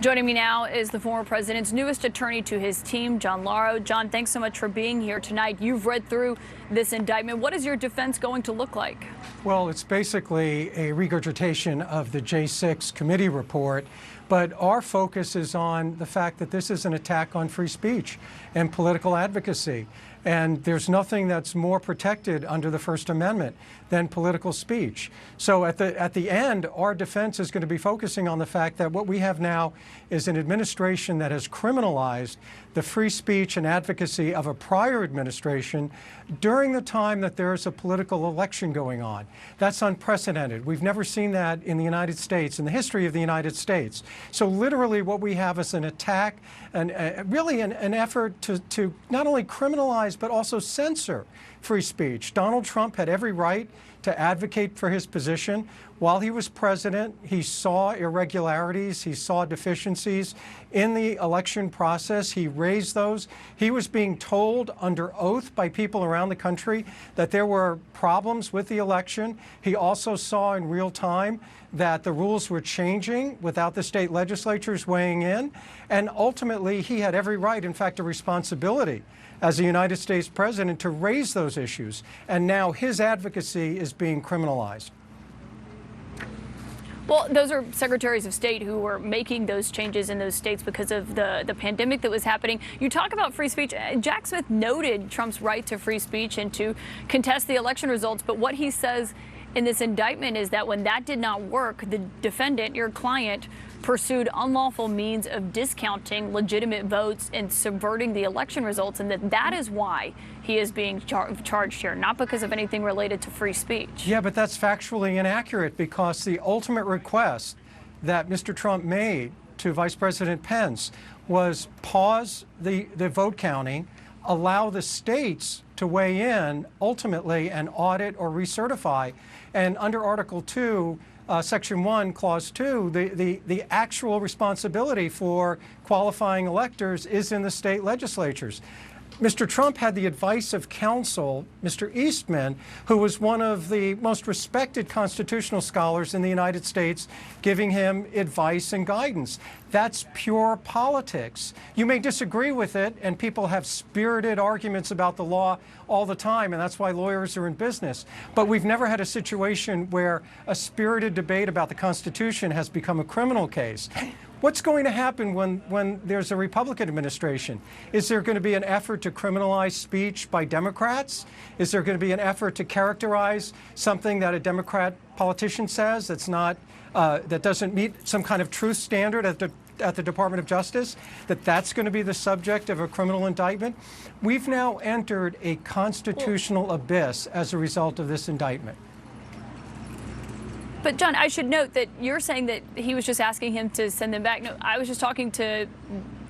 Joining me now is the former president's newest attorney to his team, John Lauro. John, thanks so much for being here tonight. You've read through this indictment. What is your defense going to look like? Well, it's basically a regurgitation of the J6 committee report, but our focus is on the fact that this is an attack on free speech and political advocacy. And there's nothing that's more protected under the First Amendment than political speech. So at the end, our defense is going to be focusing on the fact that what we have now is an administration that has criminalized the free speech and advocacy of a prior administration during the time that there is a political election going on. That's unprecedented. We've never seen that in the United States, in the history of the United States. So literally what we have is an attack, and really an effort to not only criminalize but also censor free speech. Donald Trump had every right to advocate for his position. While he was president, he saw irregularities, he saw deficiencies in the election process. He raised those. He was being told under oath by people around the country that there were problems with the election. He also saw in real time that the rules were changing without the state legislatures weighing in. And ultimately, he had every right, in fact, a responsibility as a United States president to raise those issues. And now his advocacy is being criminalized. Well, those are secretaries of state who were making those changes in those states because of the pandemic that was happening. You talk about free speech. Jack Smith noted Trump's right to free speech and to contest the election results. But what he says in this indictment is that when that did not work, the defendant, your client, pursued unlawful means of discounting legitimate votes and subverting the election results, and that is why he is being charged here, not because of anything related to free speech. Yeah, but that's factually inaccurate, because the ultimate request that Mr. Trump made to Vice President Pence was pause the vote counting, allow the states to weigh in ultimately and audit or recertify. And under Article 2, Section 1, Clause 2, the actual responsibility for qualifying electors is in the state legislatures. Mr. Trump had the advice of counsel, Mr. Eastman, who was one of the most respected constitutional scholars in the United States, giving him advice and guidance. That's pure politics. You may disagree with it, and people have spirited arguments about the law all the time, and that's why lawyers are in business. But we've never had a situation where a spirited debate about the Constitution has become a criminal case. What's going to happen when there's a Republican administration? Is there going to be an effort to criminalize speech by Democrats? Is there going to be an effort to characterize something that a Democrat politician says that's not, that doesn't meet some kind of truth standard at the Department of Justice, that's going to be the subject of a criminal indictment? We've now entered a constitutional abyss as a result of this indictment. But, John, I should note that you're saying that he was just asking him to send them back. No, I was just talking to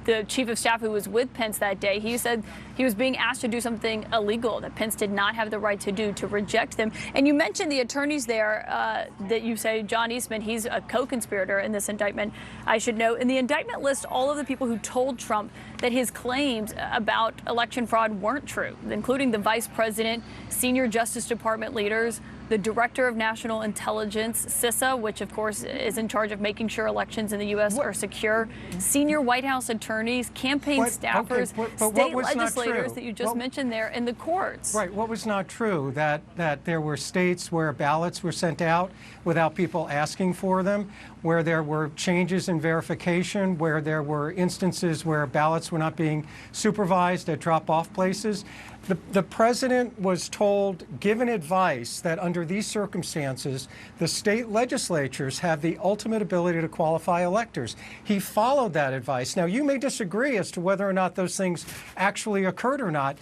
the chief of staff who was with Pence that day. He said he was being asked to do something illegal that Pence did not have the right to do, to reject them. And you mentioned the attorneys there that you say, John Eastman, he's a co-conspirator in this indictment, I should note. And the indictment lists all of the people who told Trump that his claims about election fraud weren't true, including the vice president, senior Justice Department leaders, the Director of National Intelligence, CISA, which of course is in charge of making sure elections in the U.S. are secure, senior White House attorneys, campaign staffers, state legislators that you just mentioned there, and the courts. Right. What was not true? That there were states where ballots were sent out without people asking for them, where there were changes in verification, where there were instances where ballots were not being supervised at drop-off places. The president was told, given advice, that under these circumstances, the state legislatures have the ultimate ability to qualify electors. He followed that advice. Now, you may disagree as to whether or not those things actually occurred or not.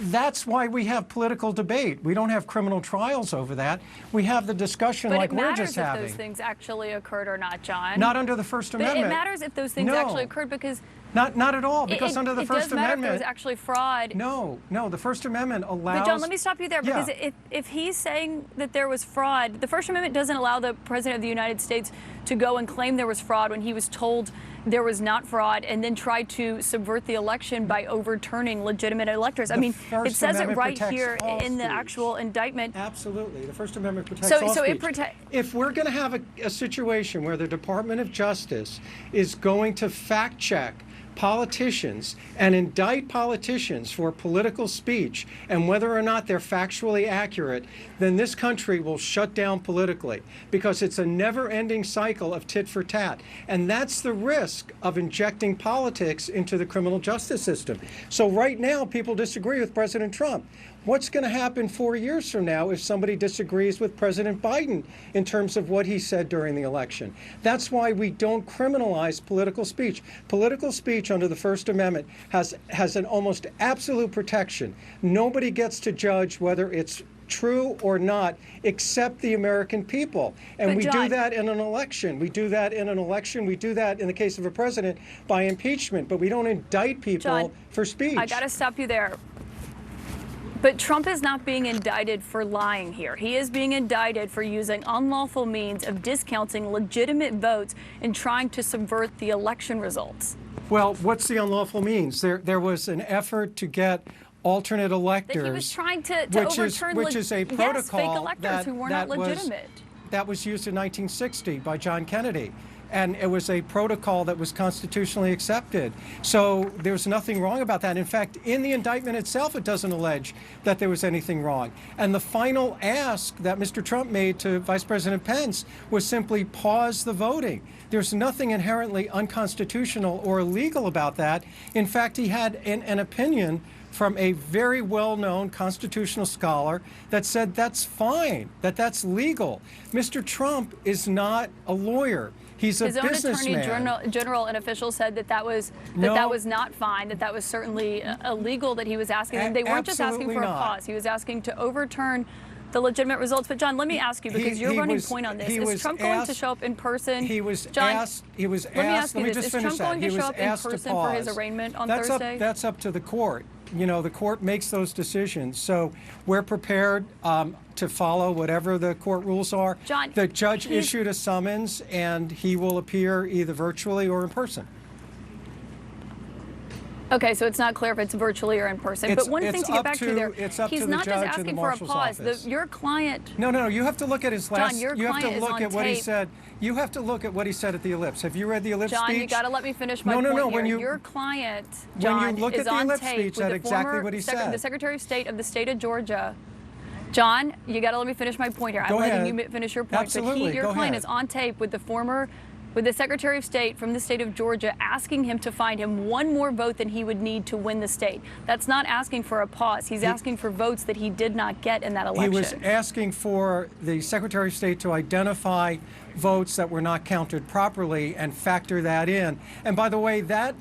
That's why we have political debate. We don't have criminal trials over that. We have the discussion like we're just having. But it matters if those things actually occurred or not, John. Not under the First Amendment. It matters if those things actually occurred, because Not at all, because under the First It does matter if there Amendment, was actually fraud. no, the First Amendment allows. But John, let me stop you there, because Yeah. if he's saying that there was fraud, the First Amendment doesn't allow the President of the United States to go and claim there was fraud when he was told there was not fraud, and then try to subvert the election by overturning legitimate electors. I mean, it First says it Amendment right protects here all in the speech. actual indictment. Absolutely. The First Amendment protects So- all so it speech. If we're going to have a situation where the Department of Justice is going to fact check politicians and indict politicians for political speech and whether or not they're factually accurate, then this country will shut down politically, because it's a never-ending cycle of tit for tat. And that's the risk of injecting politics into the criminal justice system. So right now, people disagree with President Trump. What's going to happen 4 years from now if somebody disagrees with President Biden in terms of what he said during the election? That's why we don't criminalize political speech. Political speech under the First Amendment has an almost absolute protection. Nobody gets to judge whether it's true or not, except the American people. And But we do John, that in an election. We do that in an election. We do that in the case of a president by impeachment. But we don't indict people John, for speech. I got to stop you there. But Trump is not being indicted for lying here. He is being indicted for using unlawful means of discounting legitimate votes and trying to subvert the election results. Well, what's the unlawful means? There was an effort to get alternate electors. That he was trying to overturn which is a protocol fake electors who were not legitimate. That was used in 1960 by John Kennedy. And it was a protocol that was constitutionally accepted. So there's nothing wrong about that. In fact, in the indictment itself, it doesn't allege that there was anything wrong. And the final ask that Mr. Trump made to Vice President Pence was simply pause the voting. There's nothing inherently unconstitutional or illegal about that. In fact, he had an opinion from a very well-known constitutional scholar that said that's fine, that's legal. Mr. Trump is not a lawyer. He's a businessman. His own attorney general and officials said that was not fine, that was certainly illegal that he was asking. And they weren't just asking for a pause. He was asking to overturn the legitimate results. But John, let me ask you, because you're running point on this. Is Trump going to show up in person? He was John, asked. He was asked. Let me ask you let me this: just is finish Trump going that. to He show was up in asked to person for his pause. arraignment on That's Thursday? That's up to the court. You know, the court makes those decisions. So we're prepared to follow whatever the court rules are. John, the judge issued a summons, and he will appear either virtually or in person. Okay, so it's not clear if it's virtually or in person. But one thing to get back to there, he's not just asking for a pause. Your client. No. You have to look at his last. John, your you have to client is look on at what he tape. said. You have to look at what he said at the ellipse. Have you read the ellipse John, speech? you got to let me finish my No. point here. When Your client, when John, you look is at the on ellipse tape speech, with that's the exactly former what he said. the Secretary of State of the state of Georgia. John, you got to let me finish my point here. I'm letting you finish your point. Absolutely. But your client ahead. is on tape with the Secretary of State from the state of Georgia asking him to find him one more vote than he would need to win the state. That's not asking for a pause. He's asking for votes that he did not get in that election. He was asking for the Secretary of State to identify votes that were not counted properly and factor that in. And by the way, that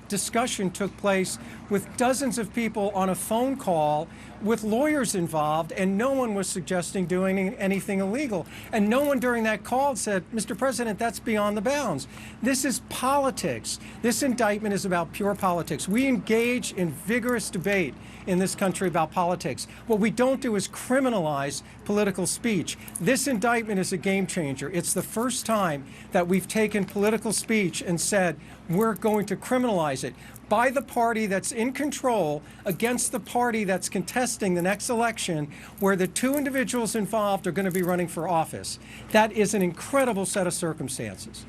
discussion took place with dozens of people on a phone call with lawyers involved, and no one was suggesting doing anything illegal. And no one during that call said, Mr. President, that's beyond the bounds. This is politics. This indictment is about pure politics. We engage in vigorous debate in this country about politics. What we don't do is criminalize political speech. This indictment is a game changer. It's the first time that we've taken political speech and said, we're going to criminalize it by the party that's in control against the party that's contesting the next election, where the two individuals involved are going to be running for office. That is an incredible set of circumstances.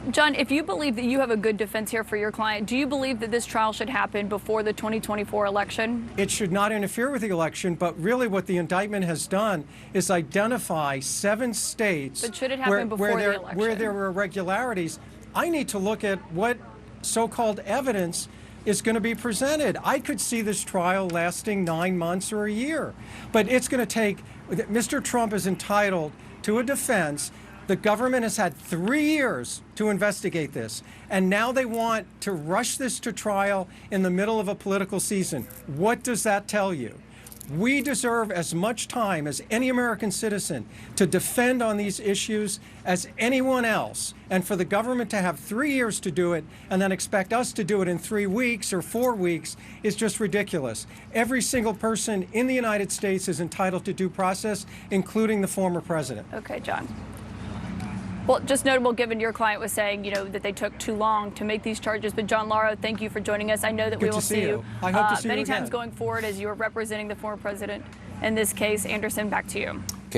John, if you believe that you have a good defense here for your client, do you believe that this trial should happen before the 2024 election? It should not interfere with the election, but really what the indictment has done is identify 7 states but should it happen before the election? Where there were irregularities. I need to look at what so-called evidence is going to be presented. I could see this trial lasting 9 months or a year, but it's going to take. Mr. Trump is entitled to a defense. The government has had 3 years to investigate this, and now they want to rush this to trial in the middle of a political season. What does that tell you? We deserve as much time as any American citizen to defend on these issues as anyone else. And for the government to have 3 years to do it and then expect us to do it in 3 weeks or 4 weeks is just ridiculous. Every single person in the United States is entitled to due process, including the former president. Okay, John. Well, just notable given your client was saying, that they took too long to make these charges. But John Lauro, thank you for joining us. I know that we will see you I hope to see many you again. times going forward as you are representing the former president in this case. Anderson, back to you.